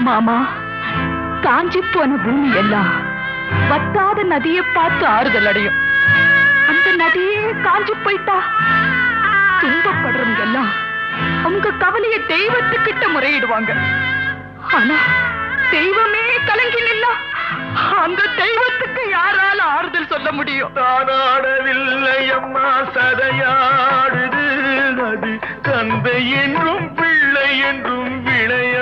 மாமா, காஞ்சி போன பூமி எல்லாம் வத்தாத நதியை பார்த்து ஆறுதல் அடையும். அந்த நதியே காஞ்சி போயிட்டா துன்பப்படுறவங்க எல்லாம் அவங்க கவலைய தெய்வத்துக்கிட்ட முறையிடுவாங்க. ஆனா தெய்வமே கலங்கி நின்னா அந்த தெய்வத்துக்கு யாரால ஆறுதல் சொல்ல முடியும்? தானாடவில்லை அம்மா, சதையாடுது. அது தந்தை என்றும் பிள்ளை என்றும் விளையா